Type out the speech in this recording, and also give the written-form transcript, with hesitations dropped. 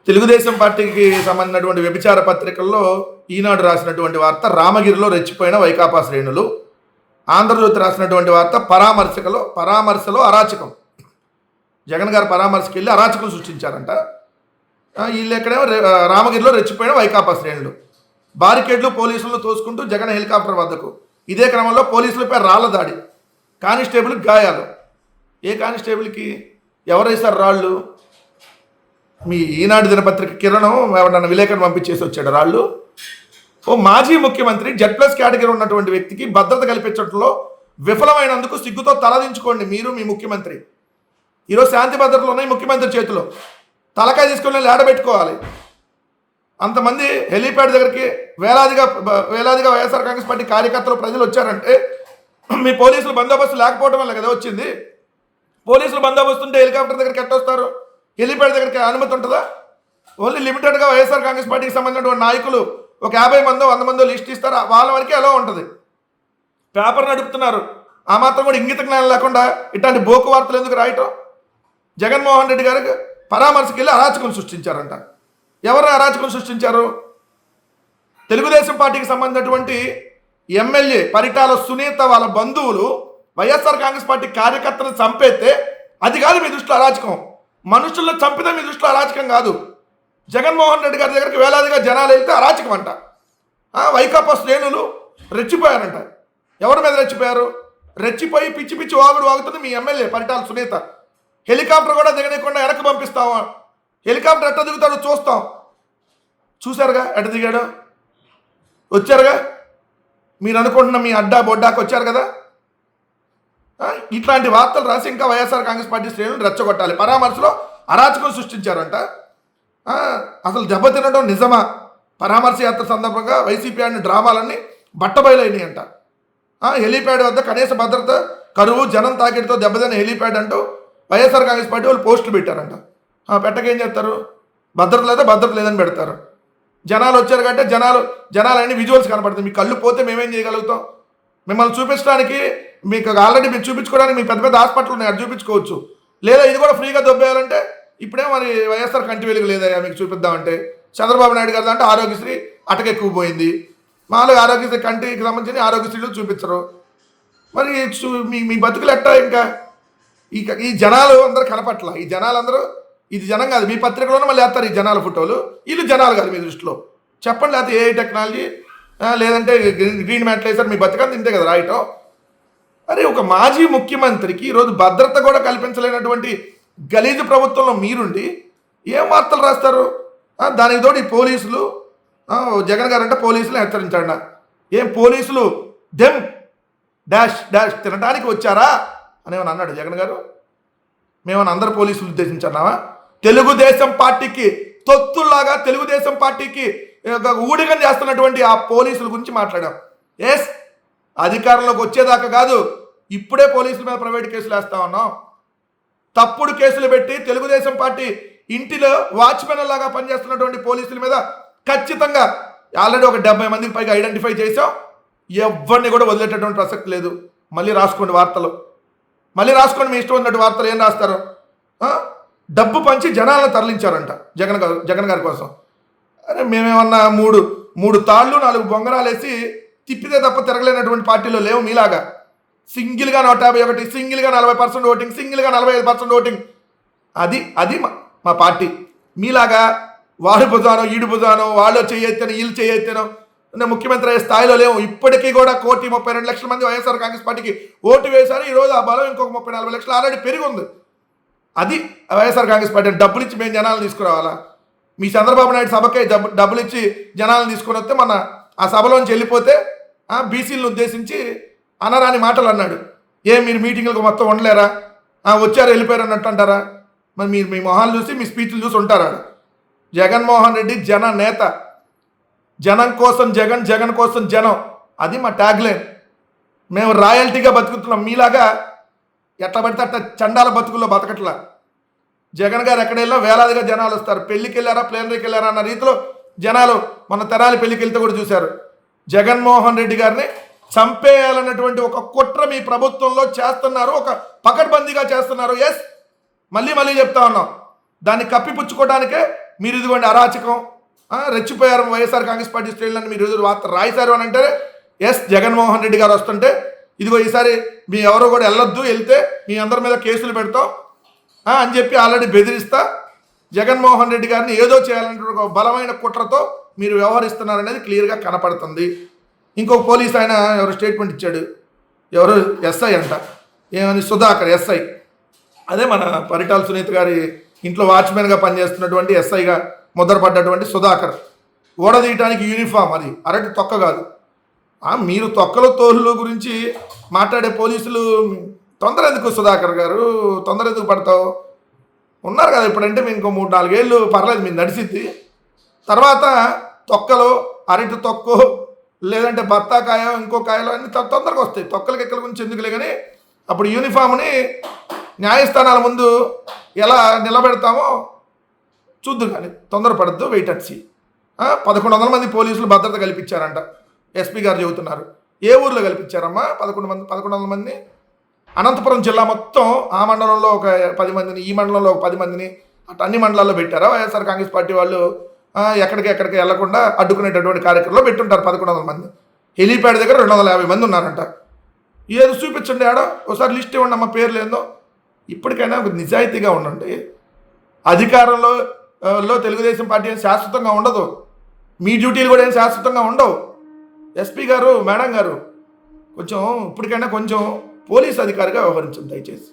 తెలుగుదేశం పార్టీకి సంబంధించినటువంటి వ్యభిచార పత్రికల్లో ఈనాడు రాసినటువంటి వార్త రామగిరిలో రెచ్చిపోయిన వైకాపా శ్రేణులు, ఆంధ్రజ్యోతి రాసినటువంటి వార్త పరామర్శలో అరాచకం. జగన్ గారు పరామర్శకి వెళ్ళి అరాచకం సృష్టించారంట. వీళ్ళు ఎక్కడేమో రామగిరిలో రెచ్చిపోయిన వైకాపా శ్రేణులు, బారికేడ్లు పోలీసులను తోసుకుంటూ జగన్ హెలికాప్టర్ వద్దకు. ఇదే క్రమంలో పోలీసులపై రాళ్ల దాడి, కానిస్టేబుల్కి గాయాలు. ఏ కానిస్టేబుల్కి ఎవరు వేశారు రాళ్ళు? మీ ఈనాడు దినపత్రిక కిరణం ఎవరన్నా విలేకరుని పంపించేసి వచ్చాడు రాళ్ళు. ఓ మాజీ ముఖ్యమంత్రి Z+ కేటగిరీ ఉన్నటువంటి వ్యక్తికి భద్రత కల్పించడంలో విఫలమైనందుకు సిగ్గుతో తలదించుకోండి మీరు, మీ ముఖ్యమంత్రి. ఈరోజు శాంతి భద్రతలు ఉన్నాయి ముఖ్యమంత్రి చేతిలో, తలకాయ తీసుకొని లేడబెట్టుకోవాలి. అంతమంది హెలీప్యాడ్ దగ్గరికి వేలాదిగా వైఎస్ఆర్ కాంగ్రెస్ పార్టీ కార్యకర్తలు ప్రజలు వచ్చారంటే మీ పోలీసులు బందోబస్తు లేకపోవడం వల్ల కదా వచ్చింది. పోలీసులు బందోబస్తు ఉంటే హెలికాప్టర్ దగ్గరికి ఎట్టొస్తారు? హెలీప్యాడ్ దగ్గరికి అనుమతి ఉంటుందా? ఓన్లీ లిమిటెడ్గా వైఎస్ఆర్ కాంగ్రెస్ పార్టీకి సంబంధించినటువంటి నాయకులు ఒక 50 మందో 100 మందో లిస్ట్ ఇస్తారు, వాళ్ళ వరకే ఎలా ఉంటుంది. పేపర్ నడుపుతున్నారు, ఆ మాత్రం కూడా ఇంగిత జ్ఞానం లేకుండా ఇట్లాంటి బోకు వార్తలు ఎందుకు రాయటం? జగన్మోహన్ రెడ్డి గారికి పరామర్శకి వెళ్ళి అరాచకం సృష్టించారంట. ఎవరు అరాచకం సృష్టించారు? తెలుగుదేశం పార్టీకి సంబంధించినటువంటి ఎమ్మెల్యే పరిటాల సునీత వాళ్ళ బంధువులు వైఎస్ఆర్ కాంగ్రెస్ పార్టీ కార్యకర్తలను చంపేస్తే అది కాదు మీ దృష్టిలో అరాచకం. మనుషుల్లో చంపితే మీ దృష్టిలో అరాచకం కాదు. జగన్మోహన్ రెడ్డి గారి దగ్గరికి వేలాదిగా జనాలు వెళ్తే అరాచకం అంట. వైకాపా శ్రేణులు రెచ్చిపోయారంట. ఎవరి మీద రెచ్చిపోయారు? రెచ్చిపోయి పిచ్చి పిచ్చి వాగుతుంది మీ ఎమ్మెల్యే పరిటాల సునీత. హెలికాప్టర్ కూడా దిగనీయకుండా వెనక్కి పంపిస్తావా? హెలికాప్టర్ ఎట్ట దిగుతాడో చూస్తాం. చూశారుగా ఎట్ట దిగాడు, వచ్చారుగా. మీరు అనుకుంటున్న మీ అడ్డా బొడ్డాకు వచ్చారు కదా. ఇట్లాంటి వార్తలు రాసి ఇంకా వైఎస్ఆర్ కాంగ్రెస్ పార్టీ శ్రేణులు రెచ్చగొట్టాలి. పరామర్శలో అరాచకం సృష్టించారంట. అసలు దెబ్బతినడం నిజమా? పరామర్శ యాత్ర సందర్భంగా వైసీపీ ఆడిన డ్రామాలన్నీ బట్టబయలైనాయి అంట. హెలీప్యాడ్ వద్ద కనీస భద్రత కరువు, జనం తాకిడితో దెబ్బతిన్న హెలీప్యాడ్ అంటూ వైఎస్ఆర్ కాంగ్రెస్ పార్టీ వాళ్ళు పోస్టులు పెట్టారంట. పెట్టకేం చేస్తారు? భద్రత లేదని పెడతారు. జనాలు వచ్చారు కంటే జనాలు అన్ని విజువల్స్ కనపడుతుంది. మీ కళ్ళు పోతే మేమేం చేయగలుగుతాం? మిమ్మల్ని చూపించడానికి మీకు ఆల్రెడీ మీరు చూపించుకోవడానికి మీకు పెద్ద పెద్ద హాస్పిటల్ ఉన్నాయి, అది చూపించుకోవచ్చు. లేదా ఇది కూడా ఫ్రీగా దొబ్బేయాలంటే ఇప్పుడే మరి వైఎస్ఆర్ కంటి వెలుగు లేదయ్యా మీకు చూపిద్దామంటే. చంద్రబాబు నాయుడు గారు అంటే ఆరోగ్యశ్రీ అటకెక్కుపోయింది. మామూలుగా ఆరోగ్యశ్రీ కంటికి సంబంధించిన ఆరోగ్యశ్రీలు చూపించరు. మరి మీ బతుకులు ఎట్టా? ఇంకా ఈ జనాలు అందరూ కనపట్ల. ఈ జనాలందరూ ఇది జనం కాదు. మీ పత్రికలోనే మళ్ళీ వేస్తారు ఈ జనాల ఫోటోలు. వీళ్ళు జనాలు కాదు మీ దృష్టిలో. చెప్పండి. లేకపోతే ఏ టెక్నాలజీ, లేదంటే గ్రీన్ మ్యాట్లు వేసారు మీ బతుకని తింటే కదా రాయటం. అరే ఒక మాజీ ముఖ్యమంత్రికి ఈరోజు భద్రత కూడా కల్పించలేనటువంటి గలీజు ప్రభుత్వంలో మీరుండి ఏం వార్తలు రాస్తారు? దానికి తోడు ఈ పోలీసులు, జగన్ గారు అంటే పోలీసులు హెచ్చరించండి. ఏం పోలీసులు డాష్ తినడానికి వచ్చారా అని ఏమని అన్నాడు జగన్ గారు? మేమన్నా అందరు పోలీసులు ఉద్దేశించున్నావా? తెలుగుదేశం పార్టీకి తొత్తుల్లాగా తెలుగుదేశం పార్టీకి ఊడిగం చేస్తున్నటువంటి ఆ పోలీసుల గురించి మాట్లాడాం. అధికారంలోకి వచ్చేదాకా కాదు, ఇప్పుడే పోలీసుల మీద ప్రైవేట్ కేసులు వేస్తా ఉన్నాం. తప్పుడు కేసులు పెట్టి తెలుగుదేశం పార్టీ ఇంటిలో వాచ్మెన్ లాగా పనిచేస్తున్నటువంటి పోలీసుల మీద ఖచ్చితంగా ఆల్రెడీ ఒక 70 మందికి పైగా ఐడెంటిఫై చేసాం. ఎవరిని కూడా వదిలేటటువంటి ప్రసక్తి లేదు. మళ్ళీ రాసుకోండి వార్తలు, మళ్ళీ రాసుకోండి. మీ ఇష్టం ఉన్నటువంటి వార్తలు ఏం రాస్తారు? డబ్బు పంచి జనాలను తరలించారంట జగన్ గారి కోసం. అరే మేమేమన్నా మూడు తాళ్ళు 4 బొంగరాలు వేసి తిప్పితే తప్ప తిరగలేనటువంటి పార్టీలో లేవు మీలాగా. సింగిల్గా 151, సింగిల్గా 40% ఓటింగ్, సింగిల్గా 45% ఓటింగ్. అది మా పార్టీ. మీలాగా వాడు భుజానో ఈడు భుజానో, వాళ్ళు చేయెత్తానో వీళ్ళు చేయెత్తానో ముఖ్యమంత్రి అయ్యే స్థాయిలో లేవు. ఇప్పటికీ కూడా 1,32,00,000 మంది వైఎస్ఆర్ కాంగ్రెస్ పార్టీకి ఓటు వేశారు. ఈరోజు ఆ బలం ఇంకొక 34 లక్షలు ఆల్రెడీ పెరిగి ఉంది. అది వైఎస్ఆర్ కాంగ్రెస్ పార్టీ. డబ్బులు ఇచ్చి మేము జనాలను తీసుకురావాలా? మీ చంద్రబాబు నాయుడు సభకే డబ్బులు ఇచ్చి జనాలను తీసుకుని వస్తే మన ఆ సభలోంచి వెళ్ళిపోతే బీసీలను ఉద్దేశించి అనరాని మాటలు అన్నాడు. మీరు మీటింగ్లకు మొత్తం ఉండలేరా? వచ్చారు వెళ్ళిపోయారు అన్నట్టు అంటారా? మరి మీరు మీ మొహాలు చూసి మీ స్పీచ్లు చూసి ఉంటారా? జగన్మోహన్ రెడ్డి జన నేత. జనం కోసం జగన్, జగన్ కోసం జనం. అది మా ట్యాగ్లైన్. మేము రాయల్టీగా బతుకుతున్నాం. మీలాగా ఎట్లా పడితే అట్లా చండాల బతుకుల్లో బతకట్లా. జగన్ గారు ఎక్కడ వెళ్ళినా వేలాదిగా జనాలు వస్తారు. పెళ్ళికి వెళ్ళారా, ప్లేనరీకి వెళ్ళారా అన్న రీతిలో జనాలు మన తెరాలి పెళ్ళికి వెళ్తే కూడా చూశారు. జగన్మోహన్ రెడ్డి గారిని చంపేయాలన్నటువంటి ఒక కుట్ర మీ ప్రభుత్వంలో చేస్తున్నారు. ఒక పకడ్బందీగా చేస్తున్నారు. మళ్ళీ చెప్తా ఉన్నాం. దాన్ని కప్పిపుచ్చుకోవడానికే మీరు ఇదిగోండి అరాచకం, రెచ్చిపోయారు వైఎస్ఆర్ కాంగ్రెస్ పార్టీ శ్రేణులని మీరు ఎదురు వార్త రాయిశారు అని అంటే జగన్మోహన్ రెడ్డి గారు వస్తుంటే ఇదిగో ఈసారి మీ ఎవరో కూడా వెళ్ళొద్దు, వెళ్తే మీ అందరి మీద కేసులు పెడతాం అని చెప్పి ఆల్రెడీ బెదిరిస్తా జగన్మోహన్ రెడ్డి గారిని ఏదో చేయాలంటే ఒక బలమైన కుట్రతో మీరు వ్యవహరిస్తున్నారనేది క్లియర్గా కనపడుతుంది. ఇంకొక పోలీస్ ఆయన ఎవరు స్టేట్మెంట్ ఇచ్చాడు, ఎవరు ఎస్ఐ అంట, ఏమని సుధాకర్ ఎస్ఐ, అదే మన పరిటాల సునీత గారి ఇంట్లో వాచ్మెన్గా పనిచేస్తున్నటువంటి ఎస్ఐగా ముద్రపడ్డటువంటి సుధాకర్ ఓడదీయటానికి యూనిఫామ్, అది అరటి తొక్క కాదు. మీరు తొక్కల తోళ్ళు గురించి మాట్లాడే పోలీసులు తొందర ఎందుకు సుధాకర్ గారు, తొందర ఎందుకు పడతావు? ఉన్నారు కదా ఇప్పుడంటే మీ ఇంకో 3-4 ఏళ్ళు పర్లేదు మీరు నడిచిద్ది. తర్వాత తొక్కలు, అరటి తొక్కు, లేదంటే బత్తాకాయో ఇంకో కాయలో అన్ని తొందరగా వస్తాయి. తొక్కలకి ఎక్కల గురించి ఎందుకులే, కానీ అప్పుడు యూనిఫామ్ని న్యాయస్థానాల ముందు ఎలా నిలబెడతామో చూద్దు, కానీ తొందరపడద్దు, వెయిట్ అండ్ సీ. 1100 మంది పోలీసులు భద్రత కల్పించారంట, ఎస్పీ గారు చెబుతున్నారు. ఏ ఊర్లో కల్పించారమ్మా 1100 మంది? అనంతపురం జిల్లా మొత్తం, ఆ మండలంలో ఒక 10 మందిని, ఈ మండలంలో ఒక 10 మందిని, అటు అన్ని మండలాల్లో పెట్టారా వైఎస్ఆర్ కాంగ్రెస్ పార్టీ వాళ్ళు? ఎక్కడికి వెళ్లకుండా అడ్డుకునేటటువంటి కార్యక్రమంలో పెట్టుంటారు 1100 మంది. హెలీప్యాడ్ దగ్గర 250 మంది ఉన్నారంట. ఏదో చూపించండి ఆడ, ఒకసారి లిస్ట్ ఇవ్వండి అమ్మ, పేర్లు ఏందో. ఇప్పటికైనా ఒక నిజాయితీగా ఉండండి. అధికారంలో తెలుగుదేశం పార్టీ ఏం శాశ్వతంగా ఉండదు, మీ డ్యూటీలు కూడా ఏం శాశ్వతంగా ఉండవు. ఎస్పీ గారు, మేడం గారు, కొంచెం ఇప్పటికైనా కొంచెం పోలీస్ అధికారిగా వ్యవహరించండి దయచేసి.